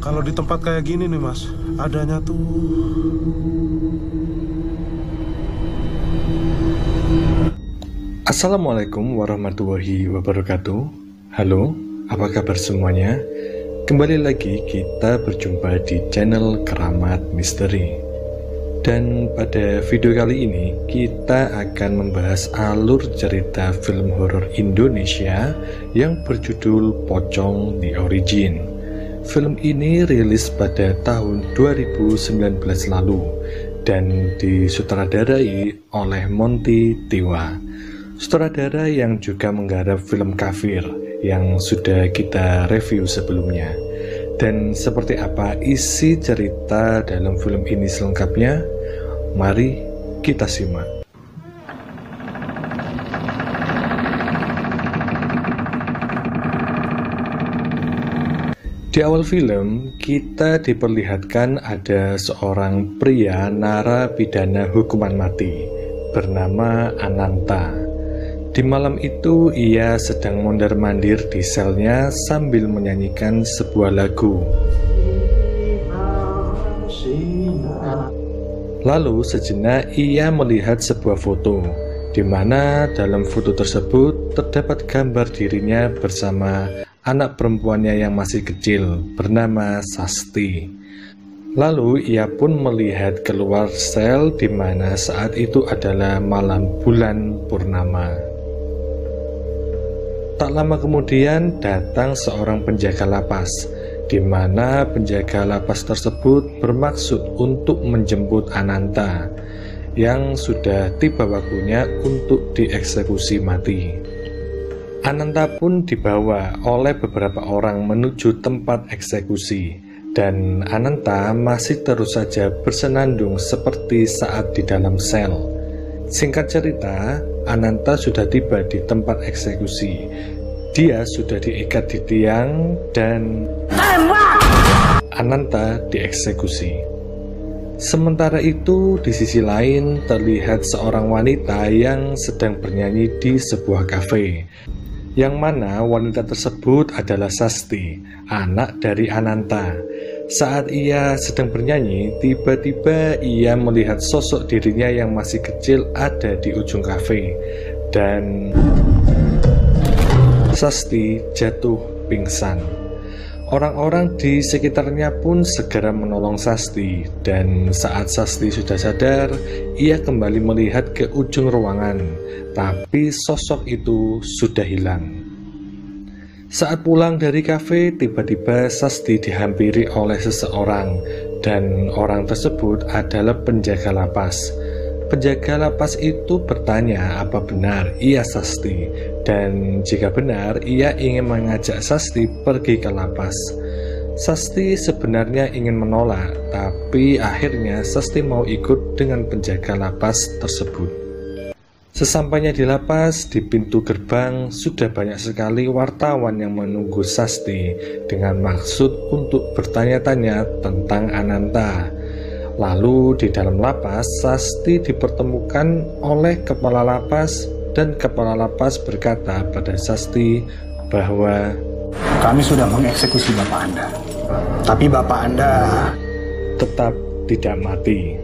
Kalau di tempat kayak gini nih mas, adanya tuh Assalamualaikum warahmatullahi wabarakatuh. Halo, apa kabar semuanya? Kembali lagi kita berjumpa di channel Keramat Misteri. Dan pada video kali ini kita akan membahas alur cerita film horor Indonesia yang berjudul Pocong The Origin. Film ini rilis pada tahun 2019 lalu dan disutradarai oleh Monty Tiwa, sutradara yang juga menggarap film Kafir yang sudah kita review sebelumnya. Dan seperti apa isi cerita dalam film ini selengkapnya? Mari kita simak. Di awal film, kita diperlihatkan ada seorang pria narapidana hukuman mati bernama Ananta. Di malam itu, ia sedang mondar-mandir di selnya sambil menyanyikan sebuah lagu. Lalu sejenak ia melihat sebuah foto, di mana dalam foto tersebut terdapat gambar dirinya bersama anak perempuannya yang masih kecil bernama Sasti. Lalu ia pun melihat keluar sel di mana saat itu adalah malam bulan purnama. Tak lama kemudian datang seorang penjaga lapas, di mana penjaga lapas tersebut bermaksud untuk menjemput Ananta yang sudah tiba waktunya untuk dieksekusi mati. Ananta pun dibawa oleh beberapa orang menuju tempat eksekusi, dan Ananta masih terus saja bersenandung seperti saat di dalam sel. Singkat cerita, Ananta sudah tiba di tempat eksekusi. Dia sudah diikat di tiang dan Ananta dieksekusi. Sementara itu, di sisi lain terlihat seorang wanita yang sedang bernyanyi di sebuah kafe, yang mana wanita tersebut adalah Sasti, anak dari Ananta. Saat ia sedang bernyanyi, tiba-tiba ia melihat sosok dirinya yang masih kecil ada di ujung kafe, dan Sasti jatuh pingsan. Orang-orang di sekitarnya pun segera menolong Sasti, dan saat Sasti sudah sadar, ia kembali melihat ke ujung ruangan, tapi sosok itu sudah hilang. Saat pulang dari kafe, tiba-tiba Sasti dihampiri oleh seseorang, dan orang tersebut adalah penjaga lapas. Penjaga lapas itu bertanya apa benar ia Sasti, dan jika benar ia ingin mengajak Sasti pergi ke lapas. Sasti sebenarnya ingin menolak, tapi akhirnya Sasti mau ikut dengan penjaga lapas tersebut. Sesampainya di lapas, di pintu gerbang sudah banyak sekali wartawan yang menunggu Sasti dengan maksud untuk bertanya-tanya tentang Ananta. Lalu di dalam lapas, Sasti dipertemukan oleh kepala lapas, dan kepala lapas berkata pada Sasti bahwa kami sudah mengeksekusi Bapak Anda, tapi Bapak Anda tetap tidak mati.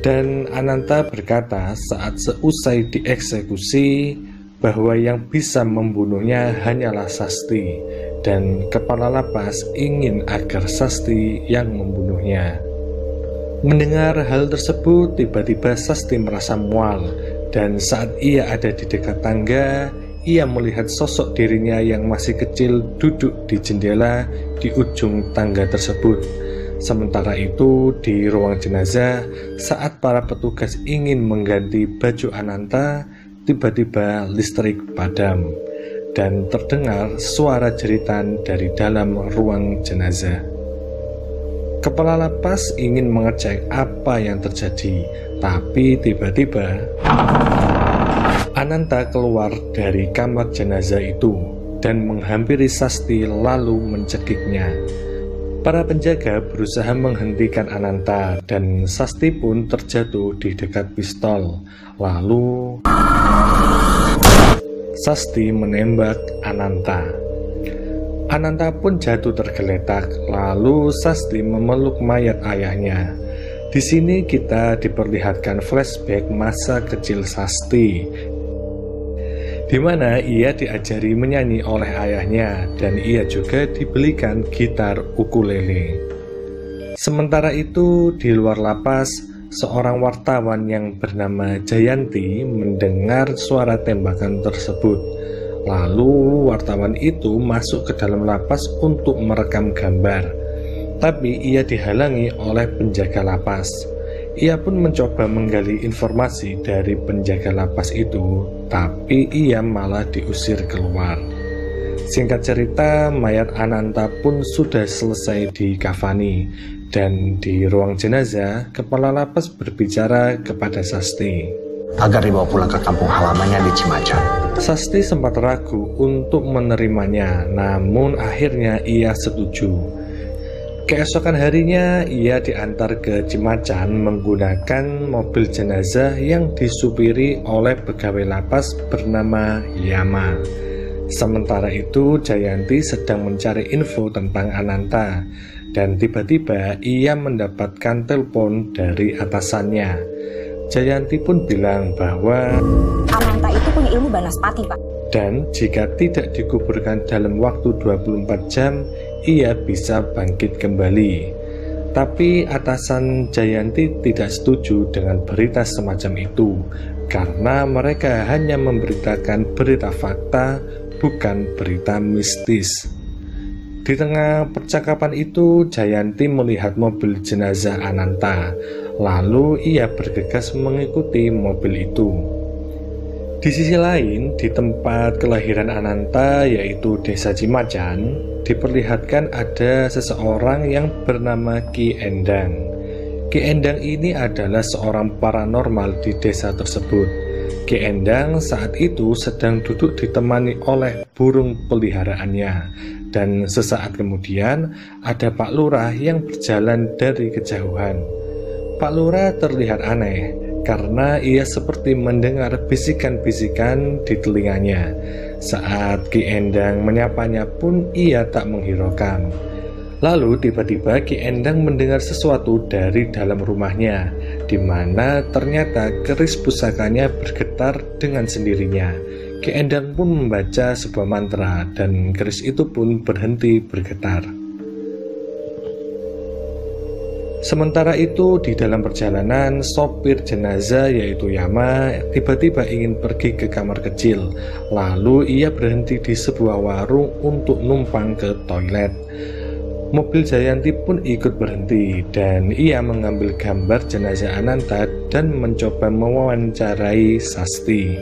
Dan Ananta berkata saat seusai dieksekusi bahwa yang bisa membunuhnya hanyalah Sasti, dan kepala lapas ingin agar Sasti yang membunuhnya. Mendengar hal tersebut, tiba-tiba Sasti merasa mual, dan saat ia ada di dekat tangga, ia melihat sosok dirinya yang masih kecil duduk di jendela di ujung tangga tersebut. Sementara itu, di ruang jenazah, saat para petugas ingin mengganti baju Ananta, tiba-tiba listrik padam, dan terdengar suara jeritan dari dalam ruang jenazah. Kepala lapas ingin mengecek apa yang terjadi, tapi tiba-tiba Ananta keluar dari kamar jenazah itu dan menghampiri Sasti lalu mencekiknya. Para penjaga berusaha menghentikan Ananta, dan Sasti pun terjatuh di dekat pistol. Lalu Sasti menembak Ananta. Ananta pun jatuh tergeletak, lalu Sasti memeluk mayat ayahnya. Di sini kita diperlihatkan flashback masa kecil Sasti, di mana ia diajari menyanyi oleh ayahnya dan ia juga dibelikan gitar ukulele. Sementara itu, di luar lapas, seorang wartawan yang bernama Jayanti mendengar suara tembakan tersebut. Lalu wartawan itu masuk ke dalam lapas untuk merekam gambar, tapi ia dihalangi oleh penjaga lapas. Ia pun mencoba menggali informasi dari penjaga lapas itu, tapi ia malah diusir keluar. Singkat cerita, mayat Ananta pun sudah selesai dikafani, dan di ruang jenazah, kepala lapas berbicara kepada Sasti agar dibawa pulang ke kampung halamannya di Cimacan. Sasti sempat ragu untuk menerimanya, namun akhirnya ia setuju. Keesokan harinya, ia diantar ke Cimacan menggunakan mobil jenazah yang disupiri oleh pegawai lapas bernama Yama. Sementara itu, Jayanti sedang mencari info tentang Ananta, dan tiba-tiba ia mendapatkan telepon dari atasannya. Jayanti pun bilang bahwa Ananta itu punya ilmu banaspati, Pak. Dan jika tidak dikuburkan dalam waktu 24 jam, ia bisa bangkit kembali. Tapi atasan Jayanti tidak setuju dengan berita semacam itu, karena mereka hanya memberitakan berita fakta, bukan berita mistis. Di tengah percakapan itu, Jayanti melihat mobil jenazah Ananta. Lalu ia bergegas mengikuti mobil itu. Di sisi lain, di tempat kelahiran Ananta, yaitu Desa Cimacan, diperlihatkan ada seseorang yang bernama Ki Endang. Ki Endang ini adalah seorang paranormal di desa tersebut. Ki Endang saat itu sedang duduk ditemani oleh burung peliharaannya, dan sesaat kemudian ada Pak Lurah yang berjalan dari kejauhan. Pak Lurah terlihat aneh karena ia seperti mendengar bisikan-bisikan di telinganya. Saat Ki Endang menyapanya pun ia tak menghiraukan. Lalu tiba-tiba Ki Endang mendengar sesuatu dari dalam rumahnya, di mana ternyata keris pusakanya bergetar dengan sendirinya. Ki Endang pun membaca sebuah mantra dan keris itu pun berhenti bergetar. Sementara itu, di dalam perjalanan, sopir jenazah yaitu Yama tiba-tiba ingin pergi ke kamar kecil. Lalu ia berhenti di sebuah warung untuk numpang ke toilet. Mobil Jayanti pun ikut berhenti dan ia mengambil gambar jenazah Ananta dan mencoba mewawancarai Sasti.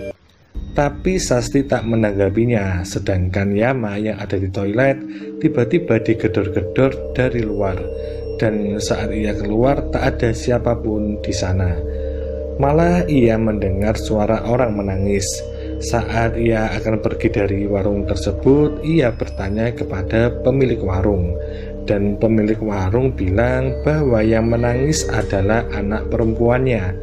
Tapi Sasti tak menanggapinya, sedangkan Yama yang ada di toilet tiba-tiba digedor-gedor dari luar. Dan saat ia keluar tak ada siapapun di sana. Malah ia mendengar suara orang menangis. Saat ia akan pergi dari warung tersebut, ia bertanya kepada pemilik warung. Dan pemilik warung bilang bahwa yang menangis adalah anak perempuannya.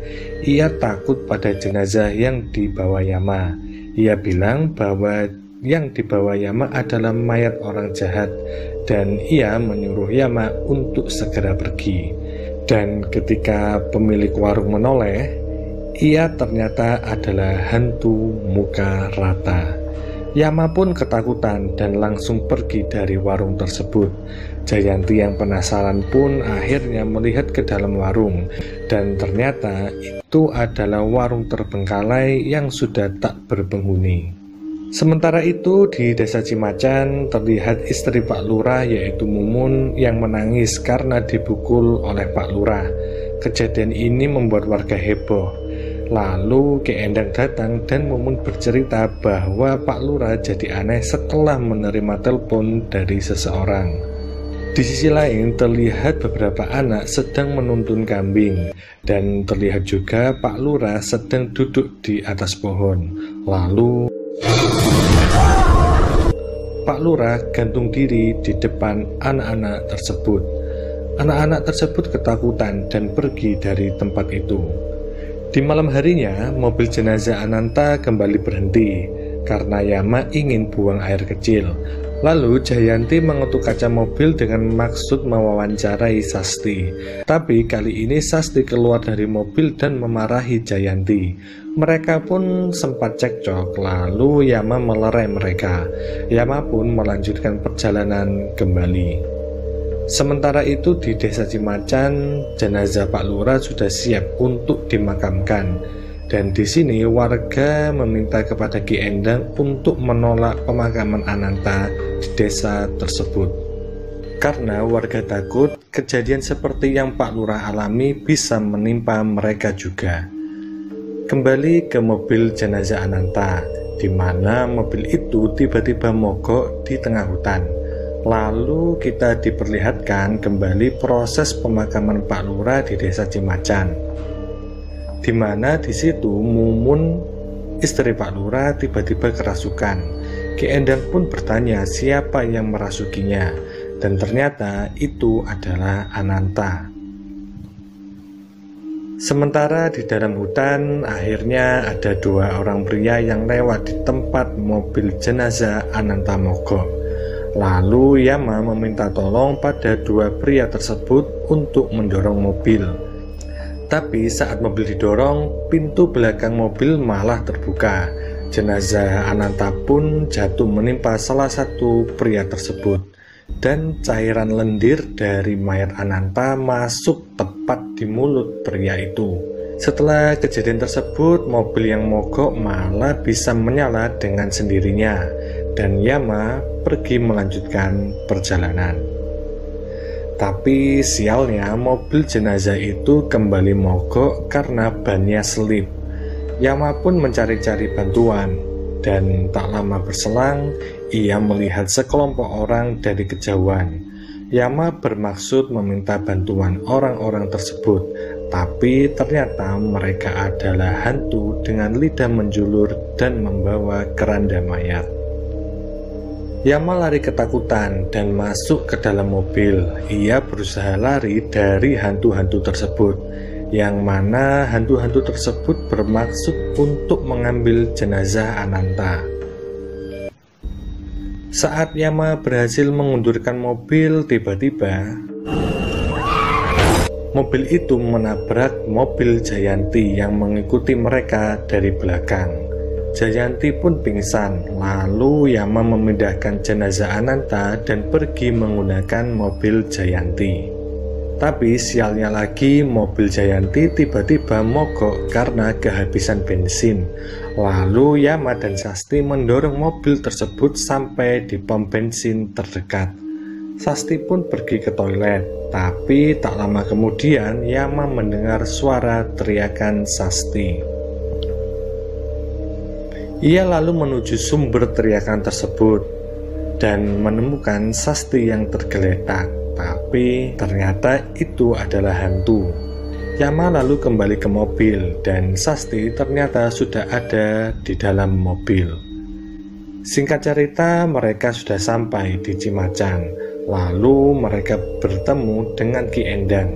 Ia takut pada jenazah yang dibawa Yama. Ia bilang bahwa yang dibawa Yama adalah mayat orang jahat, dan ia menyuruh Yama untuk segera pergi. Dan ketika pemilik warung menoleh, ia ternyata adalah hantu muka rata. Yama pun ketakutan dan langsung pergi dari warung tersebut. Jayanti yang penasaran pun akhirnya melihat ke dalam warung, dan ternyata itu adalah warung terbengkalai yang sudah tak berpenghuni. Sementara itu, di desa Cimacan terlihat istri Pak Lurah yaitu Mumun yang menangis karena dipukul oleh Pak Lurah. Kejadian ini membuat warga heboh. Lalu Ki Endang datang dan Mumun bercerita bahwa Pak Lurah jadi aneh setelah menerima telepon dari seseorang. Di sisi lain terlihat beberapa anak sedang menuntun kambing, dan terlihat juga Pak Lurah sedang duduk di atas pohon. Lalu Pak Lurah gantung diri di depan anak-anak tersebut. Anak-anak tersebut ketakutan dan pergi dari tempat itu. Di malam harinya, mobil jenazah Ananta kembali berhenti karena Yama ingin buang air kecil. Lalu Jayanti mengetuk kaca mobil dengan maksud mewawancarai Sasti. Tapi kali ini Sasti keluar dari mobil dan memarahi Jayanti. Mereka pun sempat cekcok, lalu Yama melerai mereka. Yama pun melanjutkan perjalanan kembali. Sementara itu di Desa Cimacan, jenazah Pak Lurah sudah siap untuk dimakamkan. Dan di sini warga meminta kepada Ki Endang untuk menolak pemakaman Ananta di desa tersebut. Karena warga takut kejadian seperti yang Pak Lurah alami bisa menimpa mereka juga. Kembali ke mobil jenazah Ananta, di mana mobil itu tiba-tiba mogok di tengah hutan. Lalu kita diperlihatkan kembali proses pemakaman Pak Lurah di Desa Cimacan. Di mana di situ Mumun, istri Pak Lurah, tiba-tiba kerasukan. Ki Endang pun bertanya siapa yang merasukinya, dan ternyata itu adalah Ananta. Sementara di dalam hutan, akhirnya ada 2 orang pria yang lewat di tempat mobil jenazah Ananta mogok. Lalu Yama meminta tolong pada 2 pria tersebut untuk mendorong mobil. Tapi saat mobil didorong, pintu belakang mobil malah terbuka. Jenazah Ananta pun jatuh menimpa salah satu pria tersebut. Dan cairan lendir dari mayat Ananta masuk tepat di mulut pria itu. Setelah kejadian tersebut, mobil yang mogok malah bisa menyala dengan sendirinya. Dan Yama pergi melanjutkan perjalanan. Tapi sialnya mobil jenazah itu kembali mogok karena bannya selip. Yama pun mencari-cari bantuan, dan tak lama berselang ia melihat sekelompok orang dari kejauhan. Yama bermaksud meminta bantuan orang-orang tersebut, tapi ternyata mereka adalah hantu dengan lidah menjulur dan membawa keranda mayat. Yama lari ketakutan dan masuk ke dalam mobil. Ia berusaha lari dari hantu-hantu tersebut, yang mana hantu-hantu tersebut bermaksud untuk mengambil jenazah Ananta. Saat Yama berhasil mengundurkan mobil, tiba-tiba mobil itu menabrak mobil Jayanti yang mengikuti mereka dari belakang. Jayanti pun pingsan, lalu Yama memindahkan jenazah Ananta dan pergi menggunakan mobil Jayanti. Tapi sialnya lagi, mobil Jayanti tiba-tiba mogok karena kehabisan bensin. Lalu Yama dan Sasti mendorong mobil tersebut sampai di pom bensin terdekat. Sasti pun pergi ke toilet, tapi tak lama kemudian Yama mendengar suara teriakan Sasti. Ia lalu menuju sumber teriakan tersebut dan menemukan Sasti yang tergeletak, tapi ternyata itu adalah hantu. Yama lalu kembali ke mobil dan Sasti ternyata sudah ada di dalam mobil. Singkat cerita, mereka sudah sampai di Cimacan. Lalu mereka bertemu dengan Ki Endang,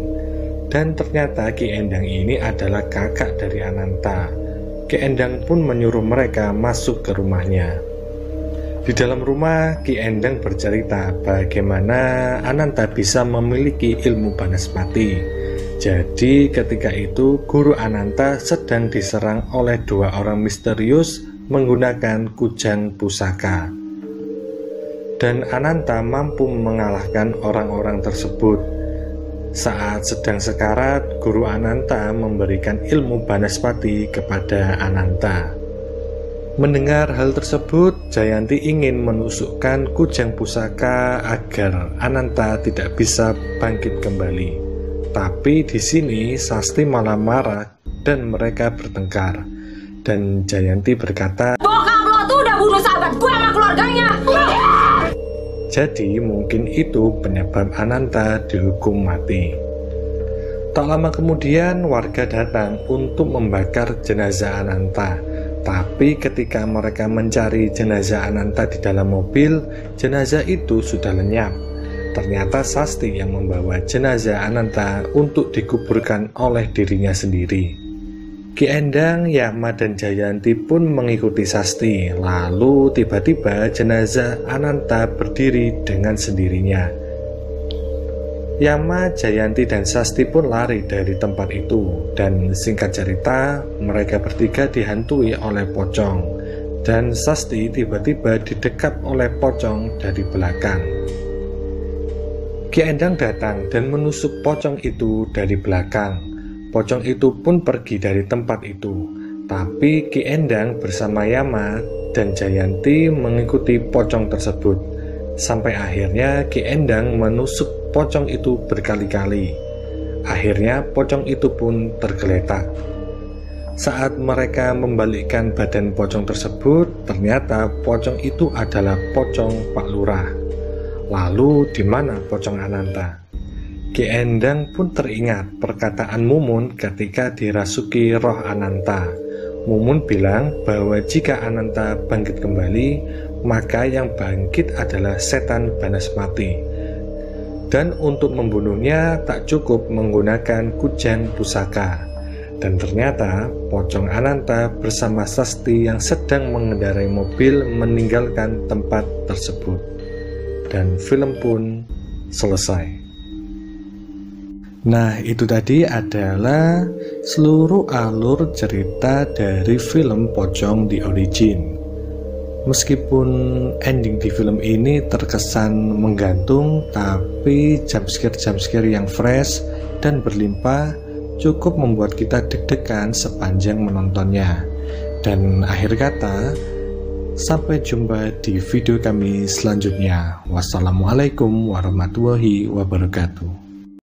dan ternyata Ki Endang ini adalah kakak dari Ananta. Ki Endang pun menyuruh mereka masuk ke rumahnya. Di dalam rumah, Ki Endang bercerita bagaimana Ananta bisa memiliki ilmu banaspati. Jadi ketika itu Guru Ananta sedang diserang oleh 2 orang misterius menggunakan kujang pusaka. Dan Ananta mampu mengalahkan orang-orang tersebut. Saat sedang sekarat, Guru Ananta memberikan ilmu banaspati kepada Ananta. Mendengar hal tersebut, Jayanti ingin menusukkan kujang pusaka agar Ananta tidak bisa bangkit kembali. Tapi di sini Sasti malah marah dan mereka bertengkar. Dan Jayanti berkata, Bokap lo tuh udah bunuh sahabat gue sama keluarganya. Jadi mungkin itu penyebab Ananta dihukum mati. Tak lama kemudian warga datang untuk membakar jenazah Ananta. Tapi ketika mereka mencari jenazah Ananta di dalam mobil, jenazah itu sudah lenyap. Ternyata Sasti yang membawa jenazah Ananta untuk dikuburkan oleh dirinya sendiri. Ki Endang, Yama, dan Jayanti pun mengikuti Sasti. Lalu tiba-tiba jenazah Ananta berdiri dengan sendirinya. Yama, Jayanti, dan Sasti pun lari dari tempat itu. Dan singkat cerita, mereka bertiga dihantui oleh pocong. Dan Sasti tiba-tiba didekap oleh pocong dari belakang. Ki Endang datang dan menusuk pocong itu dari belakang. Pocong itu pun pergi dari tempat itu, tapi Ki Endang bersama Yama dan Jayanti mengikuti pocong tersebut. Sampai akhirnya Ki Endang menusuk pocong itu berkali-kali. Akhirnya pocong itu pun tergeletak. Saat mereka membalikkan badan pocong tersebut, ternyata pocong itu adalah pocong Pak Lurah. Lalu di mana pocong Ananta? Ki Endang pun teringat perkataan Mumun ketika dirasuki roh Ananta. Mumun bilang bahwa jika Ananta bangkit kembali, maka yang bangkit adalah setan Banaspati. Dan untuk membunuhnya tak cukup menggunakan kujang pusaka. Dan ternyata pocong Ananta bersama Sasti yang sedang mengendarai mobil meninggalkan tempat tersebut. Dan film pun selesai. Nah, itu tadi adalah seluruh alur cerita dari film Pocong The Origin. Meskipun ending di film ini terkesan menggantung, tapi jumpscare yang fresh dan berlimpah cukup membuat kita deg-degan sepanjang menontonnya. Dan akhir kata, sampai jumpa di video kami selanjutnya. Wassalamualaikum warahmatullahi wabarakatuh.